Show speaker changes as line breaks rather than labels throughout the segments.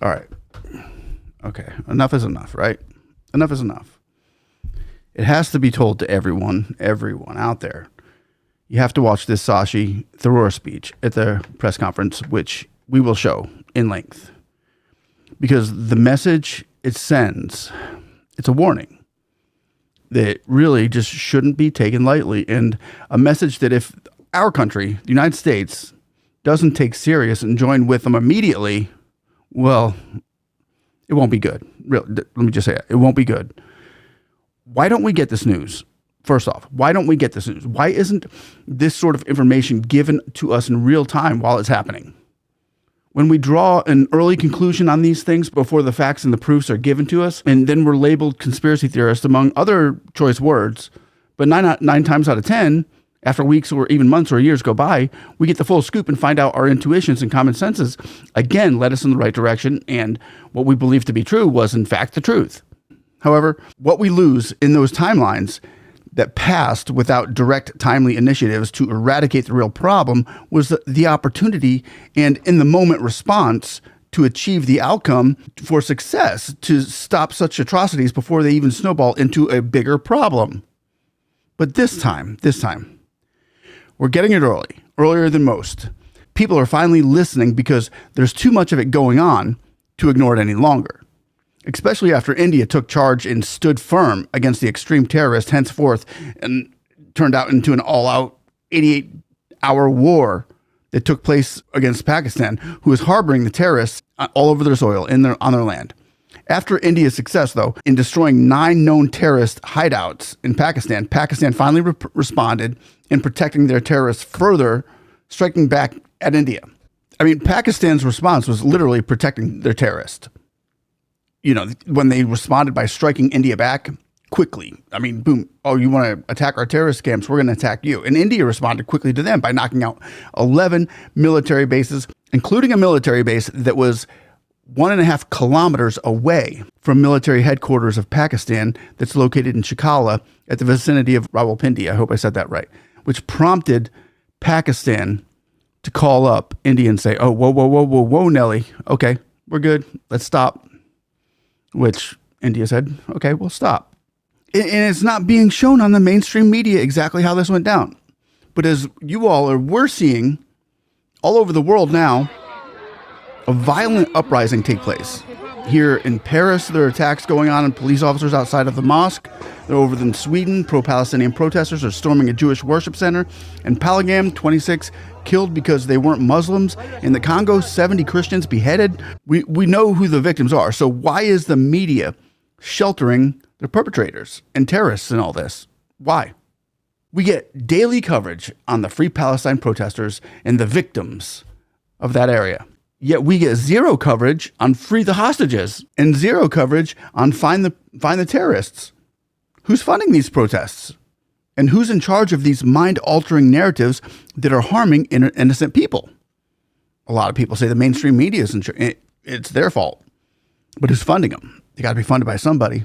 All right. Okay. Enough is enough, right? Enough is enough. It has to be told to everyone out there. You have to watch this Sashi Tharoor speech at the press conference, which we will show in length. Because the message it sends, it's a warning that really just shouldn't be taken lightly. And a message that if our country, the United States, doesn't take serious and join with them immediately, well, it won't be good. Really, let me just say it won't be good. Why don't we get this news? First off, why don't we get this news? Why isn't this sort of information given to us in real time while it's happening? When we draw an early conclusion on these things before the facts and the proofs are given to us, and then we're labeled conspiracy theorists among other choice words, but nine times out of 10, after weeks or even months or years go by, we get the full scoop and find out our intuitions and common senses, again, led us in the right direction, and what we believed to be true was, in fact, the truth. However, what we lose in those timelines that passed without direct, timely initiatives to eradicate the real problem was the opportunity and in-the-moment response to achieve the outcome for success, to stop such atrocities before they even snowball into a bigger problem. But this time, we're getting it earlier than most. People are finally listening because there's too much of it going on to ignore it any longer. Especially after India took charge and stood firm against the extreme terrorists henceforth and turned out into an all-out 88-hour war that took place against Pakistan, who was harboring the terrorists all over their soil on their land. After India's success, though, in destroying 9 known terrorist hideouts in Pakistan, Pakistan finally responded in protecting their terrorists further, striking back at India. I mean, Pakistan's response was literally protecting their terrorists. You know, when they responded by striking India back quickly. I mean, boom. Oh, you want to attack our terrorist camps? We're going to attack you. And India responded quickly to them by knocking out 11 military bases, including a military base that was 1.5 kilometers away from military headquarters of Pakistan that's located in Chikala at the vicinity of Rawalpindi. I hope I said that right, which prompted Pakistan to call up India and say, oh, whoa, Nelly. Okay, we're good. Let's stop. Which India said, okay, we'll stop. And it's not being shown on the mainstream media exactly how this went down. But as we're seeing all over the world now, a violent uprising take place. Here in Paris, there are attacks going on police officers outside of the mosque. They're over in Sweden. Pro-Palestinian protesters are storming a Jewish worship center. In Palagam, 26 killed because they weren't Muslims. In the Congo, 70 Christians beheaded. We know who the victims are. So why is the media sheltering the perpetrators and terrorists in all this? Why? We get daily coverage on the Free Palestine protesters and the victims of that area. Yet we get zero coverage on free the hostages and zero coverage on find the terrorists. Who's funding these protests? And who's in charge of these mind-altering narratives that are harming innocent people? A lot of people say the mainstream media is it's their fault. But who's funding them? They got to be funded by somebody.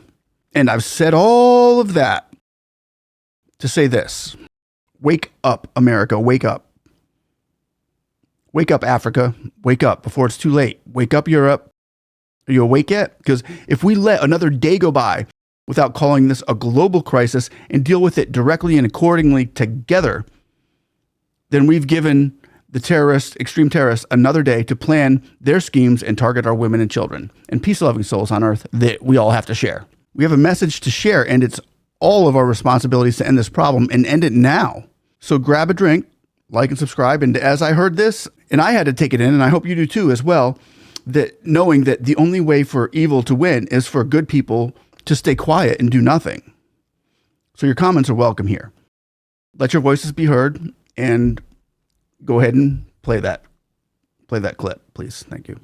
And I've said all of that to say this. Wake up, America. Wake up. Wake up, Africa. Wake up before it's too late. Wake up, Europe. Are you awake yet? Because if we let another day go by without calling this a global crisis and deal with it directly and accordingly together, then we've given the terrorists, extreme terrorists, another day to plan their schemes and target our women and children and peace-loving souls on earth that we all have to share. We have a message to share, and it's all of our responsibilities to end this problem and end it now. So grab a drink, like and subscribe. And as I heard this, and I had to take it in, and I hope you do too as well, that knowing that the only way for evil to win is for good people to stay quiet and do nothing. So your comments are welcome here. Let your voices be heard, and go ahead and play that clip, please. Thank you.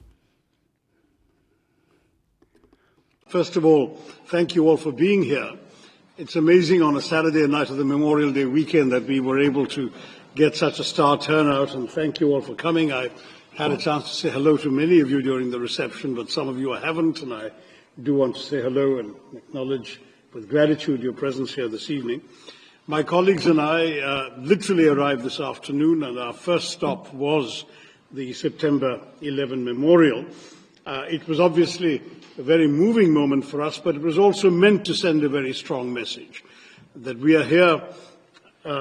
First of all, thank you all for being here. It's amazing on a Saturday night of the Memorial Day weekend that we were able to get such a star turnout, and thank you all for coming. I had a chance to say hello to many of you during the reception, but some of you I haven't, and I do want to say hello and acknowledge with gratitude your presence here this evening. My colleagues and I literally arrived this afternoon, and our first stop was the September 11 Memorial. It was obviously a very moving moment for us, but it was also meant to send a very strong message that we are here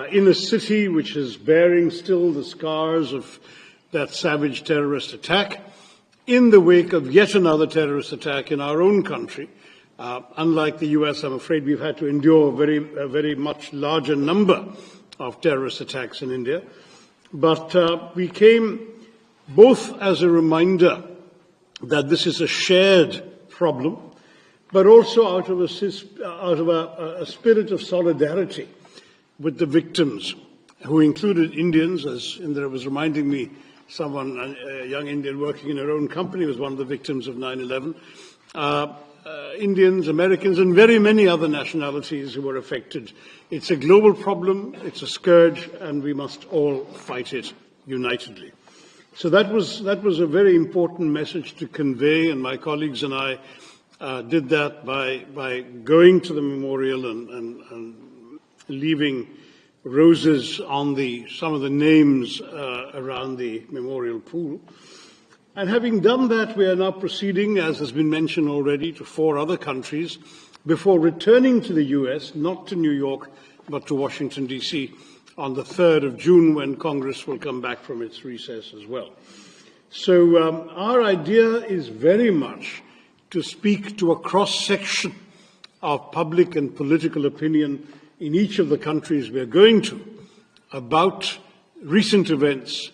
in a city which is bearing still the scars of that savage terrorist attack, in the wake of yet another terrorist attack in our own country. Unlike the US, I'm afraid we've had to endure a very much larger number of terrorist attacks in India. But we came both as a reminder that this is a shared problem, but also out of a spirit of solidarity with the victims, who included Indians, as Indira was reminding me. Someone, a young Indian working in her own company, was one of the victims of 9/11. Indians, Americans, and very many other nationalities who were affected. It's a global problem, it's a scourge, and we must all fight it unitedly. So that was a very important message to convey, and my colleagues and I did that by going to the memorial and leaving roses on some of the names around the memorial pool. And having done that, we are now proceeding, as has been mentioned already, to 4 other countries before returning to the US, not to New York, but to Washington, D.C. on the 3rd of June, when Congress will come back from its recess as well. So our idea is very much to speak to a cross-section of public and political opinion in each of the countries we're going to about recent events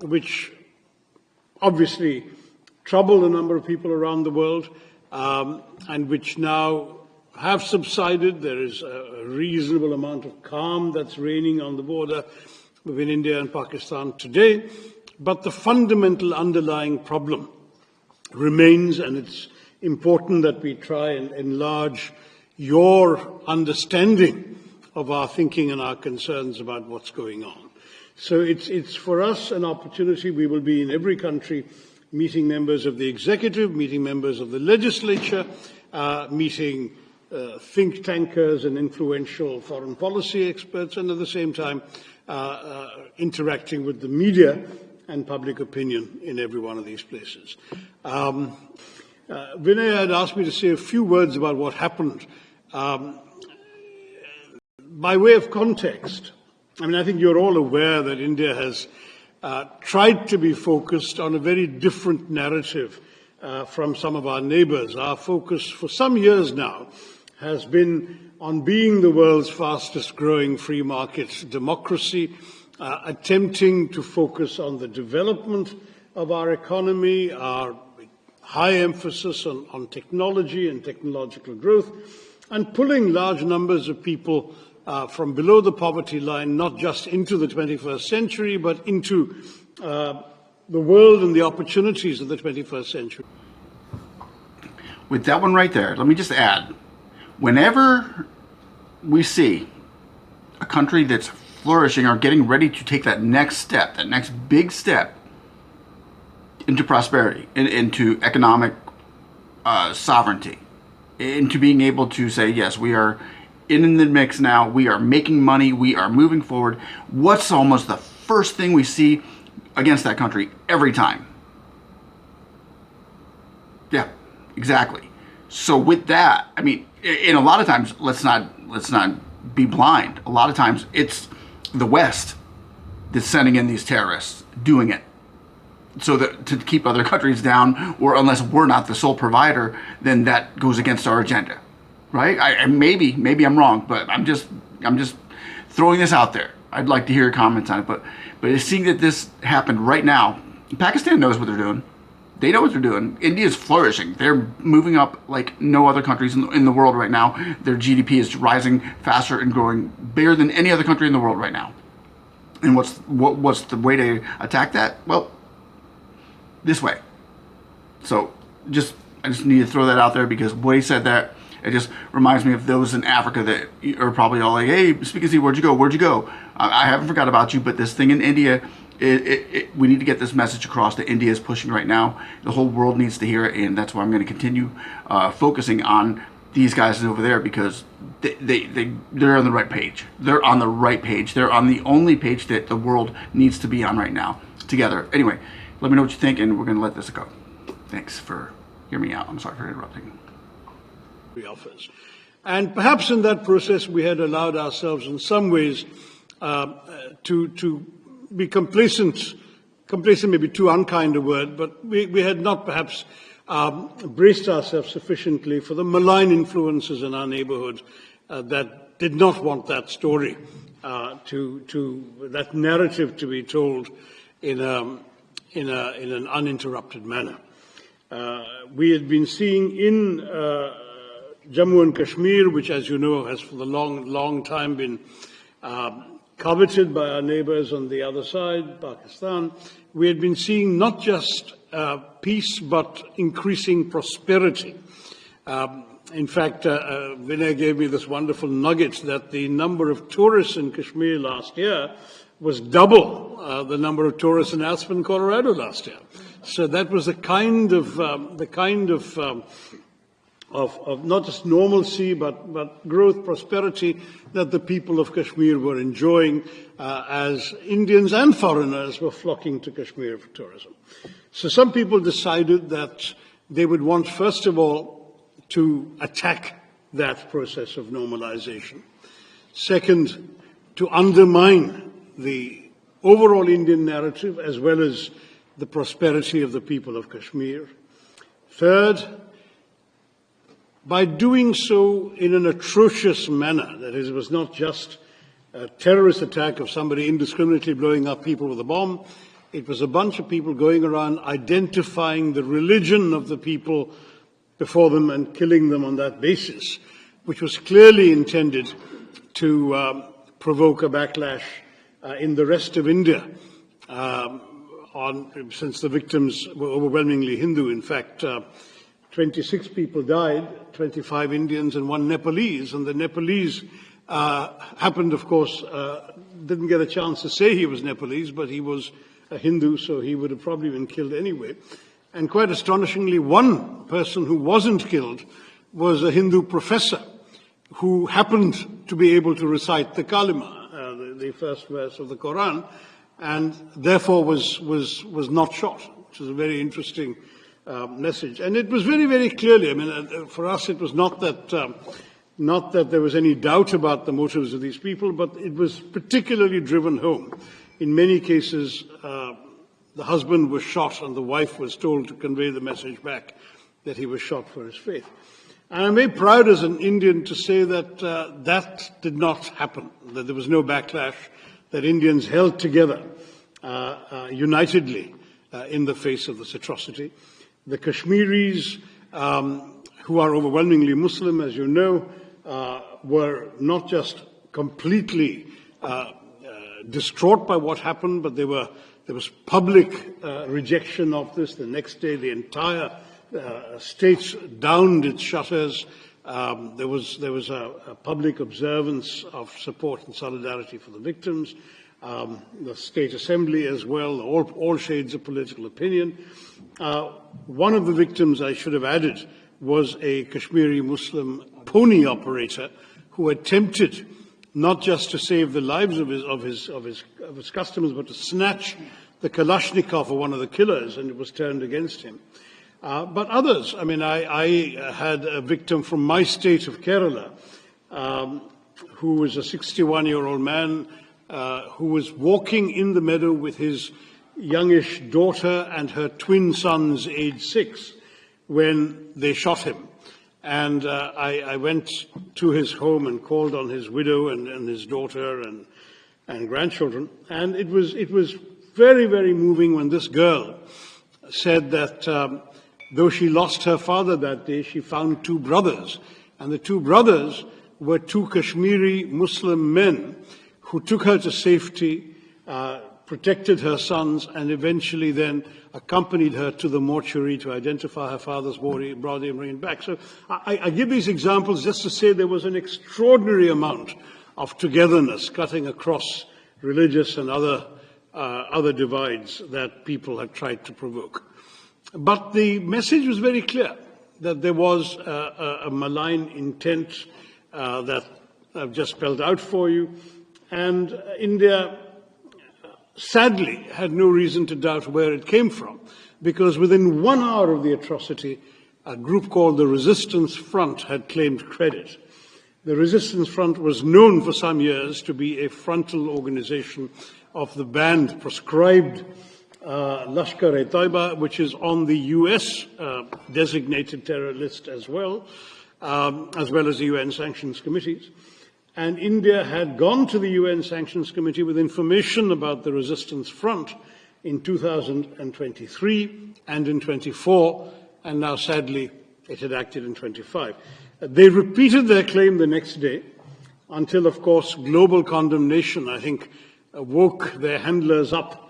which obviously trouble a number of people around the world and which now have subsided. There is a reasonable amount of calm that's reigning on the border between India and Pakistan today, but the fundamental underlying problem remains, and it's important that we try and enlarge your understanding of our thinking and our concerns about what's going on. So it's for us an opportunity. We will be in every country meeting members of the executive, meeting members of the legislature, meeting think tankers and influential foreign policy experts, and at the same time interacting with the media and public opinion in every one of these places. Vinay had asked me to say a few words about what happened. By way of context, I mean, I think you're all aware that India has tried to be focused on a very different narrative from some of our neighbors. Our focus for some years now has been on being the world's fastest growing free market democracy, attempting to focus on the development of our economy, our high emphasis on technology and technological growth, and pulling large numbers of people from below the poverty line, not just into the 21st century, but into the world and the opportunities of the 21st century.
With that one right there, let me just add, whenever we see a country that's flourishing or getting ready to take that next step, that next big step into prosperity, into economic sovereignty, into being able to say, yes, we are in the mix now, we are making money, we are moving forward, what's almost the first thing we see against that country every time? Yeah, exactly. So with that, I mean, and a lot of times, let's not be blind. A lot of times it's the West that's sending in these terrorists, doing it so that to keep other countries down, or unless we're not the sole provider, then that goes against our agenda, right? I maybe I'm wrong, but I'm just throwing this out there. I'd like to hear your comments on it, but seeing that this happened right now, Pakistan knows what they're doing. They know what they're doing. India's flourishing. They're moving up like no other countries in the world right now. Their GDP is rising faster and growing bigger than any other country in the world right now. And what's the way to attack that? Well, this way. So I just need to throw that out there, because what he said that, it just reminds me of those in Africa that are probably all like, hey, speakeasy, where'd you go? Where'd you go? I haven't forgot about you, but this thing in India, we need to get this message across that India is pushing right now. The whole world needs to hear it, and that's why I'm going to continue focusing on these guys over there, because they're on the right page. They're on the right page. They're on the only page that the world needs to be on right now, together. Anyway, let me know what you think, and we're going to let this go. Thanks for hearing me out. I'm sorry for interrupting.
Offers. And perhaps in that process we had allowed ourselves in some ways to be complacent. Complacent may be too unkind a word, but we had not perhaps braced ourselves sufficiently for the malign influences in our neighborhood that did not want that story, that narrative to be told in an uninterrupted manner. We had been seeing in Jammu and Kashmir, which, as you know, has for the long time been coveted by our neighbors on the other side, Pakistan. We had been seeing not just peace, but increasing prosperity. In fact, Vinay gave me this wonderful nugget that the number of tourists in Kashmir last year was double the number of tourists in Aspen, Colorado last year. So that was the kind of not just normalcy, but growth, prosperity that the people of Kashmir were enjoying as Indians and foreigners were flocking to Kashmir for tourism. So some people decided that they would want, first of all, to attack that process of normalization. Second, to undermine the overall Indian narrative as well as the prosperity of the people of Kashmir. Third, by doing so in an atrocious manner, that is, it was not just a terrorist attack of somebody indiscriminately blowing up people with a bomb, it was a bunch of people going around identifying the religion of the people before them and killing them on that basis, which was clearly intended to provoke a backlash in the rest of India, since the victims were overwhelmingly Hindu. In fact, 26 people died, 25 Indians and 1 Nepalese. And the Nepalese happened, of course, didn't get a chance to say he was Nepalese, but he was a Hindu, so he would have probably been killed anyway. And quite astonishingly, one person who wasn't killed was a Hindu professor who happened to be able to recite the Kalima, the first verse of the Quran, and therefore was not shot, which is a very interesting message. And it was very, very clearly, I mean, for us it was not that there was any doubt about the motives of these people, but it was particularly driven home. In many cases, the husband was shot and the wife was told to convey the message back that he was shot for his faith. And I'm very proud as an Indian to say that that did not happen, that there was no backlash, that Indians held together unitedly in the face of this atrocity. The Kashmiris, who are overwhelmingly Muslim, as you know, were not just completely distraught by what happened, but there was public rejection of this. The next day, the entire state downed its shutters. There was a public observance of support and solidarity for the victims. The state assembly as well, all shades of political opinion. One of the victims, I should have added, was a Kashmiri Muslim pony operator who attempted not just to save the lives of his customers, but to snatch the Kalashnikov of one of the killers, and it was turned against him. But others, I mean, I had a victim from my state of Kerala, who was a 61-year-old man who was walking in the meadow with his youngish daughter and her twin sons, aged 6, when they shot him. And I went to his home and called on his widow and his daughter and grandchildren. And it was very, very moving when this girl said that though she lost her father that day, she found 2 brothers. And the 2 brothers were 2 Kashmiri Muslim men who took her to safety, protected her sons, and eventually then accompanied her to the mortuary to identify her father's body and bring him back. So I give these examples just to say there was an extraordinary amount of togetherness cutting across religious and other divides that people had tried to provoke. But the message was very clear, that there was a malign intent that I've just spelled out for you. And India, sadly, had no reason to doubt where it came from. because within 1 hour of the atrocity, a group called the Resistance Front had claimed credit. The Resistance Front was known for some years to be a frontal organization of the banned, proscribed Lashkar-e-Taiba, which is on the US designated terror list as well as the UN sanctions committees. And India had gone to the UN Sanctions Committee with information about the Resistance Front in 2023 and in 24, and now sadly it had acted in 25. They repeated their claim the next day until, of course, global condemnation, I think, woke their handlers up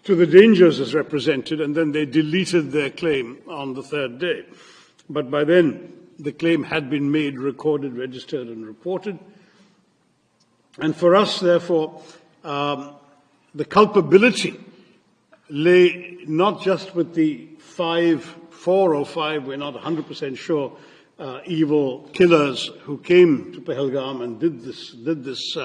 to the dangers as represented, and then they deleted their claim on the third day. But by then, the claim had been made, recorded, registered, and reported. And for us, therefore, the culpability lay not just with the 4 or 5, we're not 100% sure, evil killers who came to Pahalgam and did this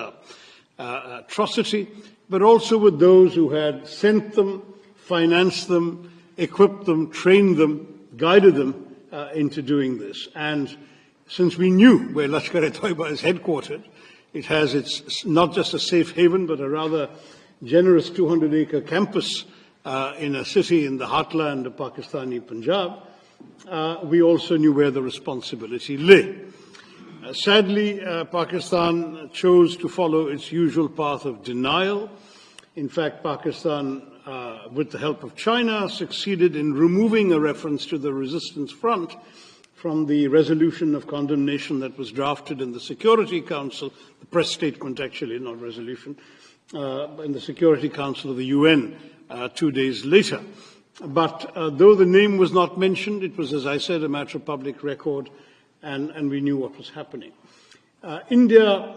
atrocity, but also with those who had sent them, financed them, equipped them, trained them, guided them into doing this. And since we knew where Lashkar-e-Taiba is headquartered, it has its not just a safe haven, but a rather generous 200-acre campus in a city in the heartland of Pakistani Punjab. We also knew where the responsibility lay. Sadly, Pakistan chose to follow its usual path of denial. In fact, Pakistan, with the help of China, succeeded in removing a reference to the Resistance Front from the resolution of condemnation that was drafted in the Security Council, the press statement actually, not resolution, in the Security Council of the UN 2 days later. But though the name was not mentioned, it was, as I said, a matter of public record, and we knew what was happening. India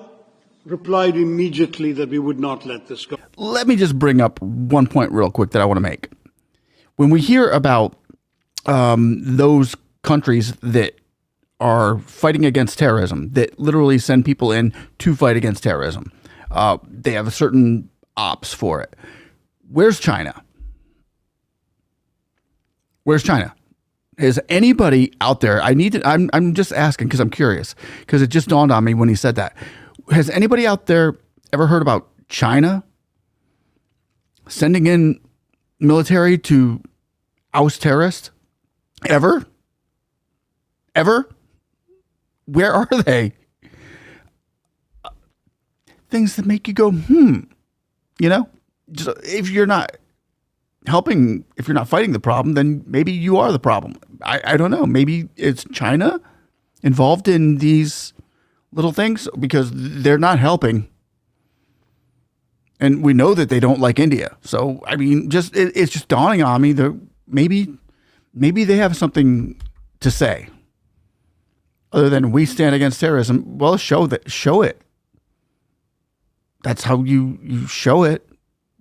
replied immediately that we would not let this go.
Let me just bring up one point real quick that I want to make. When we hear about those countries that are fighting against terrorism, that literally send people in to fight against terrorism, they have a certain ops for it. Where's China? Where's China? Is anybody out there? I'm just asking because I'm curious, because it just dawned on me when he said that. Has anybody out there ever heard about China sending in military to oust terrorists? Ever? Where are they? Things that make you go, you know? Just, if you're not helping, if you're not fighting the problem, then maybe you are the problem. I don't know. Maybe it's China involved in these little things because they're not helping. And we know that they don't like India. So, I mean, it's just dawning on me that maybe they have something to say other than we stand against terrorism. Well, show it. That's how you show it.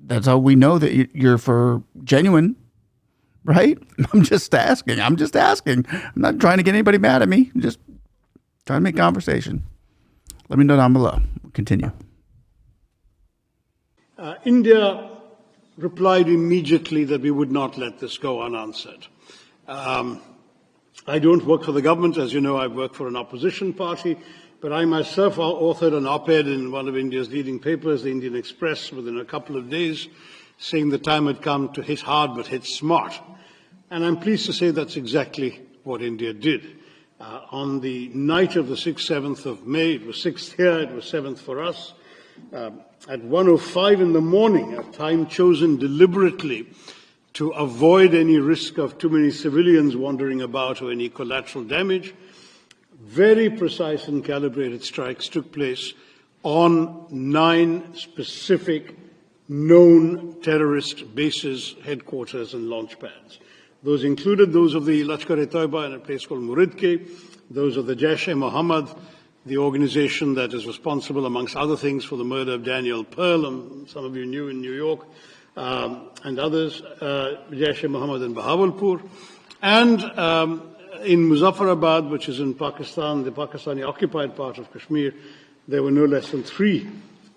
That's how we know that you're for genuine, right? I'm just asking. I'm not trying to get anybody mad at me. I'm just trying to make conversation. Let me know down below. We'll continue.
India replied immediately that we would not let this go unanswered. I don't work for the government. As you know, I work for an opposition party. But I myself authored an op-ed in one of India's leading papers, the Indian Express, within a couple of days, saying the time had come to hit hard but hit smart. And I'm pleased to say that's exactly what India did. On the night of the 6th, 7th of May, it was 6th here, it was 7th for us, at 1:05 in the morning, a time chosen deliberately to avoid any risk of too many civilians wandering about or any collateral damage, very precise and calibrated strikes took place on 9 specific known terrorist bases, headquarters, and launch pads. Those included those of the Lashkar-e-Taiba in a place called Muridke, those of the Jaish-e-Mohammed, the organization that is responsible, amongst other things, for the murder of Daniel Pearl, some of you knew in New York, and others, Jaish-e-Mohammed in Bahawalpur, and in Muzaffarabad, which is in Pakistan, the Pakistani-occupied part of Kashmir, there were no less than 3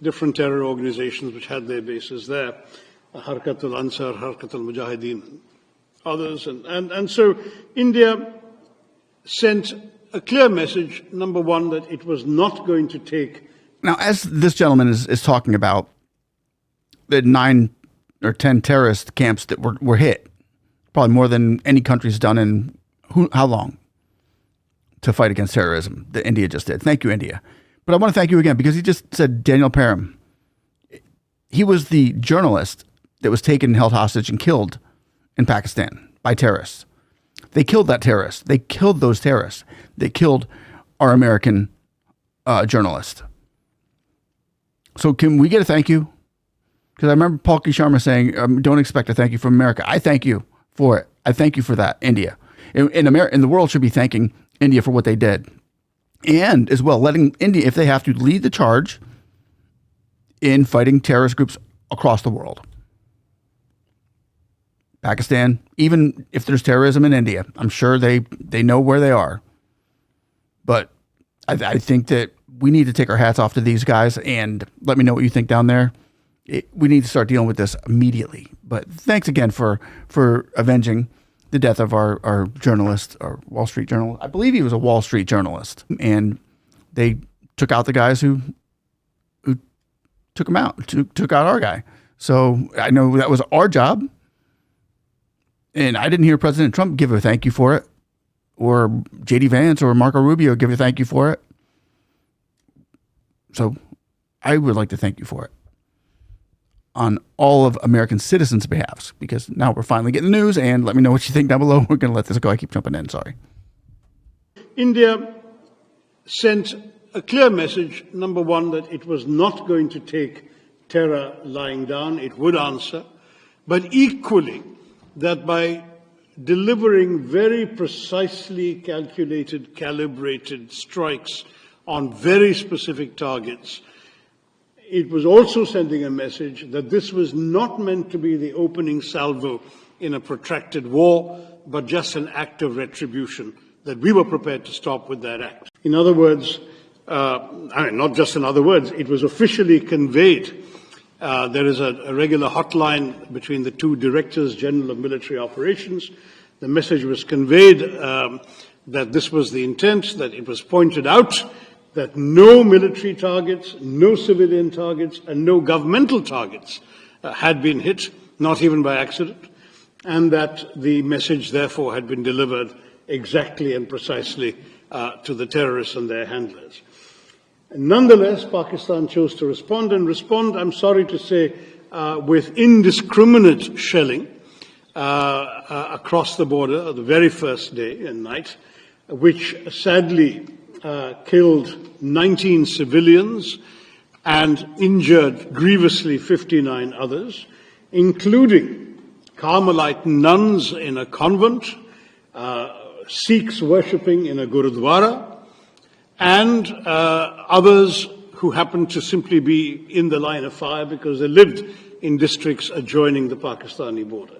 different terror organizations which had their bases there, Harkat al-Ansar, Harkat al-Mujahideen, others. And so India sent a clear message, number one, that it was not going to take.
Now, as this gentleman is talking about the 9 or 10 terrorist camps that were hit, probably more than any country's done in how long to fight against terrorism that India just did. Thank you, India. But I want to thank you again because he just said Daniel Param. He was the journalist that was taken, held hostage, and killed in Pakistan by terrorists. They killed that terrorist. They killed those terrorists. They killed our American journalist. So can we get a thank you? Because I remember Palki Sharma saying, don't expect a thank you from America. I thank you for it. I thank you for that, India. In America, the world should be thanking India for what they did. And as well, letting India, if they have to, lead the charge in fighting terrorist groups across the world. Pakistan, even if there's terrorism in India, I'm sure they know where they are. But I think that we need to take our hats off to these guys and let me know what you think down there. We need to start dealing with this immediately. But thanks again for avenging the death of our journalist, our Wall Street journalist. I believe he was a Wall Street journalist. And they took out the guys who took him out, took out our guy. So I know that was our job. And I didn't hear President Trump give a thank you for it, or J.D. Vance or Marco Rubio give a thank you for it. So I would like to thank you for it on all of American citizens' behalves, because now we're finally getting the news, and let me know what you think down below. We're going to let this go. I keep jumping in. Sorry.
India sent a clear message, number one, that it was not going to take terror lying down. It would answer. But equally, that by delivering very precisely calculated, calibrated strikes on very specific targets, it was also sending a message that this was not meant to be the opening salvo in a protracted war, but just an act of retribution that we were prepared to stop with that act. In other words, not just in other words, it was officially conveyed. There is a regular hotline between the two Directors General of Military Operations. The message was conveyed that this was the intent, that it was pointed out that no military targets, no civilian targets, and no governmental targets had been hit, not even by accident, and that the message therefore had been delivered exactly and precisely to the terrorists and their handlers. Nonetheless, Pakistan chose to respond, I'm sorry to say, with indiscriminate shelling across the border the very first day and night, which sadly killed 19 civilians and injured grievously 59 others, including Carmelite nuns in a convent, Sikhs worshipping in a gurudwara, and others who happened to simply be in the line of fire because they lived in districts adjoining the Pakistani border.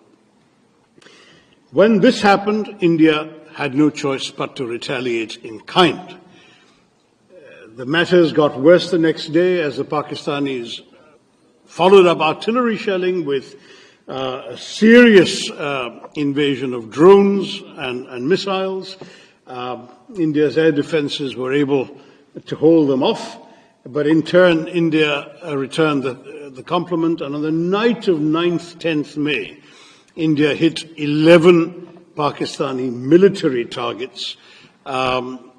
When this happened, India had no choice but to retaliate in kind. The matters got worse the next day as the Pakistanis followed up artillery shelling with a serious invasion of drones and missiles. India's air defenses were able to hold them off, but in turn, India returned the compliment, and on the night of 9th, 10th May, India hit 11 Pakistani military targets,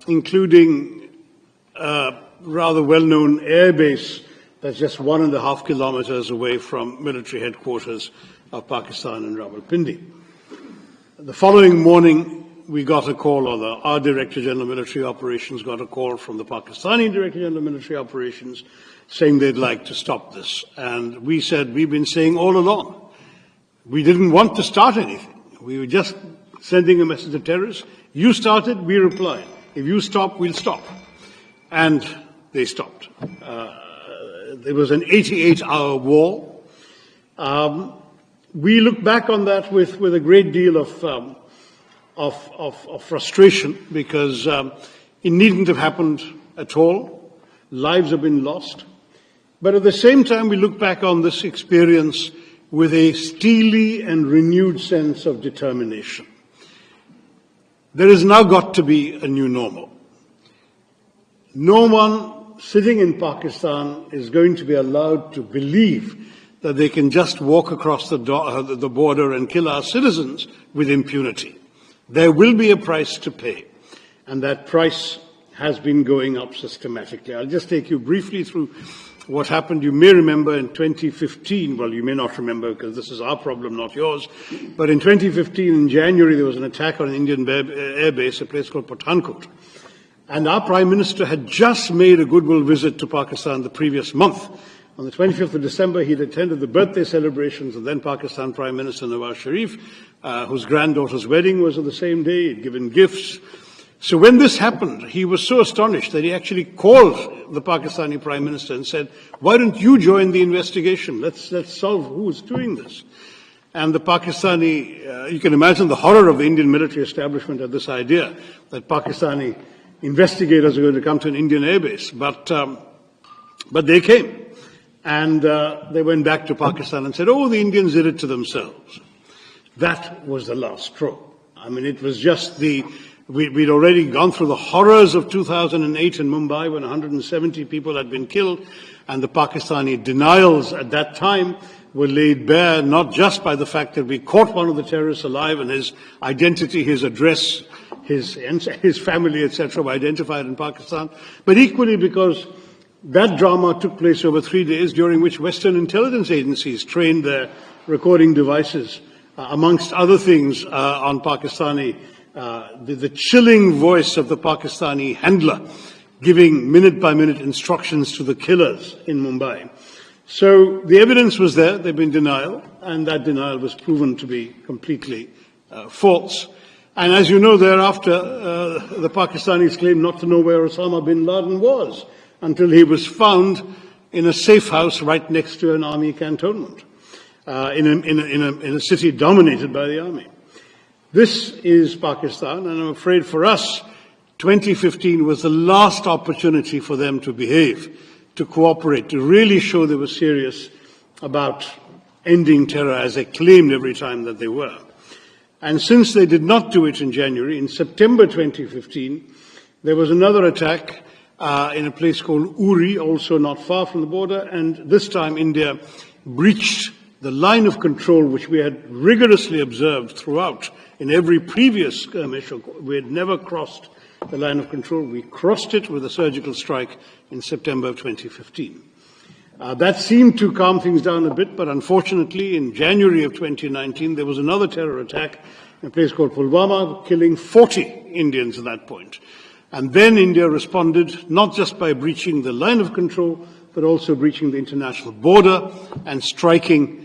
including a rather well-known air base that's just 1.5 kilometers away from military headquarters of Pakistan in Rawalpindi. The following morning, we got a call, or our Director General of Military Operations got a call from the Pakistani Director General of Military Operations saying they'd like to stop this. And we said, we've been saying all along, we didn't want to start anything. We were just sending a message to terrorists. You started, we replied. If you stop, we'll stop. And they stopped. There was an 88-hour war. We look back on that with a great deal of frustration, because it needn't have happened at all. Lives have been lost. But at the same time, we look back on this experience with a steely and renewed sense of determination. There has now got to be a new normal. No one sitting in Pakistan is going to be allowed to believe that they can just walk across the border and kill our citizens with impunity. There will be a price to pay, and that price has been going up systematically. I'll just take you briefly through what happened. You may remember in 2015, well, you may not remember because this is our problem, not yours, but in 2015, in January, there was an attack on an Indian air base, a place called Pathankot. And our Prime Minister had just made a goodwill visit to Pakistan the previous month. On the 25th of December, he'd attended the birthday celebrations of then Pakistan Prime Minister Nawaz Sharif, whose granddaughter's wedding was on the same day. He'd given gifts. So when this happened, he was so astonished that he actually called the Pakistani Prime Minister and said, "Why don't you join the investigation? Let's solve who's doing this." And the Pakistani, you can imagine the horror of the Indian military establishment at this idea that Pakistani investigators are going to come to an Indian airbase. But they came. And they went back to Pakistan and said, "Oh, the Indians did it to themselves." That was the last straw. I mean, it was just we'd already gone through the horrors of 2008 in Mumbai when 170 people had been killed, and the Pakistani denials at that time were laid bare not just by the fact that we caught one of the terrorists alive and his identity, his address, his family, etc., were identified in Pakistan, but equally because that drama took place over 3 days during which Western intelligence agencies trained their recording devices, amongst other things, on Pakistani, the chilling voice of the Pakistani handler giving minute-by-minute instructions to the killers in Mumbai. So the evidence was there, there'd been denial, and that denial was proven to be completely false. And as you know, thereafter, the Pakistanis claimed not to know where Osama bin Laden was until he was found in a safe house right next to an army cantonment, in a city dominated by the army. This is Pakistan, and I'm afraid for us, 2015 was the last opportunity for them to behave, to cooperate, to really show they were serious about ending terror as they claimed every time that they were. And since they did not do it in January, in September 2015, there was another attack in a place called Uri, also not far from the border, and this time India breached the line of control which we had rigorously observed throughout. In every previous skirmish, we had never crossed the line of control. We crossed it with a surgical strike in September of 2015. That seemed to calm things down a bit, but unfortunately in January of 2019 there was another terror attack in a place called Pulwama, killing 40 Indians at that point. And then India responded not just by breaching the line of control, but also breaching the international border and striking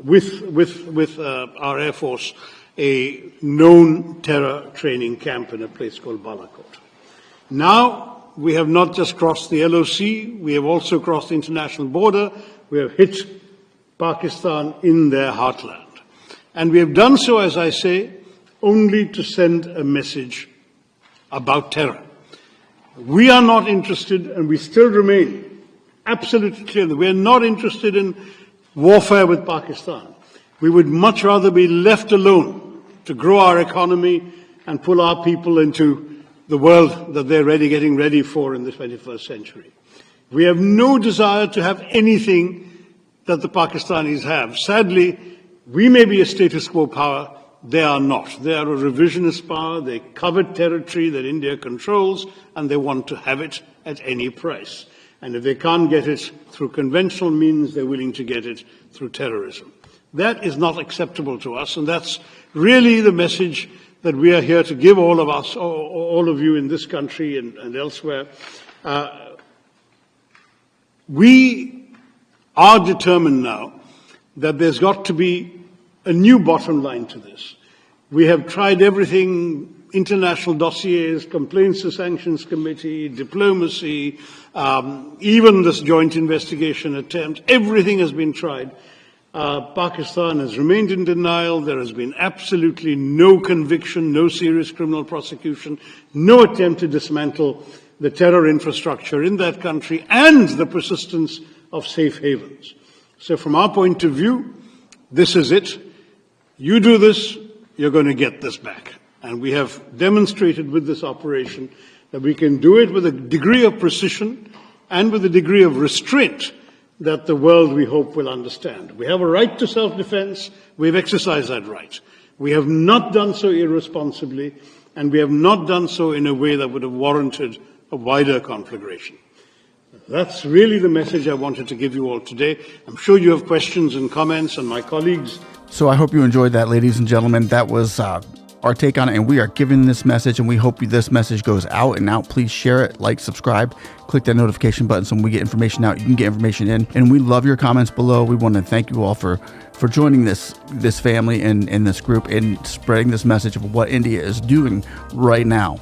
with our Air Force a known terror training camp in a place called Balakot. Now we have not just crossed the LOC, we have also crossed the international border. We have hit Pakistan in their heartland. And we have done so, as I say, only to send a message about terror. We are not interested, and we still remain absolutely clear that we are not interested in warfare with Pakistan. We would much rather be left alone to grow our economy and pull our people into the world that they're getting ready for in the 21st century. We have no desire to have anything that the Pakistanis have. Sadly, we may be a status quo power, they are not. They are a revisionist power, they covet territory that India controls, and they want to have it at any price. And if they can't get it through conventional means, they're willing to get it through terrorism. That is not acceptable to us, and that's really the message that we are here to give all of us, all of you in this country and elsewhere. We are determined now that there's got to be a new bottom line to this. We have tried everything, international dossiers, complaints to sanctions committee, diplomacy, even this joint investigation attempt, everything has been tried. Pakistan has remained in denial. There has been absolutely no conviction, no serious criminal prosecution, no attempt to dismantle the terror infrastructure in that country, and the persistence of safe havens. So from our point of view, this is it. You do this, you're going to get this back. And we have demonstrated with this operation that we can do it with a degree of precision and with a degree of restraint that the world, we hope, will understand. We have a right to self-defense. We've exercised that right. We have not done so irresponsibly, and we have not done so in a way that would have warranted a wider conflagration. That's really the message I wanted to give you all today. I'm sure you have questions and comments, and my colleagues.
So I hope you enjoyed that, ladies and gentlemen. That was our take on it, and we are giving this message, and we hope this message goes out and out. Please share it, like, subscribe, click that notification button so when we get information out, you can get information in. And we love your comments below. We want to thank you all for joining this family and this group and spreading this message of what India is doing right now.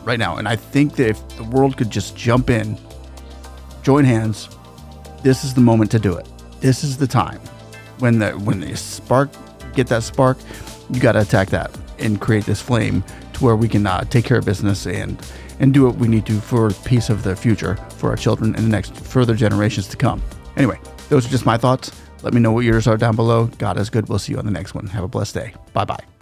And I think that if the world could just jump in, join hands, this is the moment to do it. This is the time. When the spark, get that spark, you got to attack that and create this flame to where we can take care of business and do what we need to for the peace of the future for our children and the next further generations to come. Anyway, those are just my thoughts. Let me know what yours are down below. God is good. We'll see you on the next one. Have a blessed day. Bye-bye.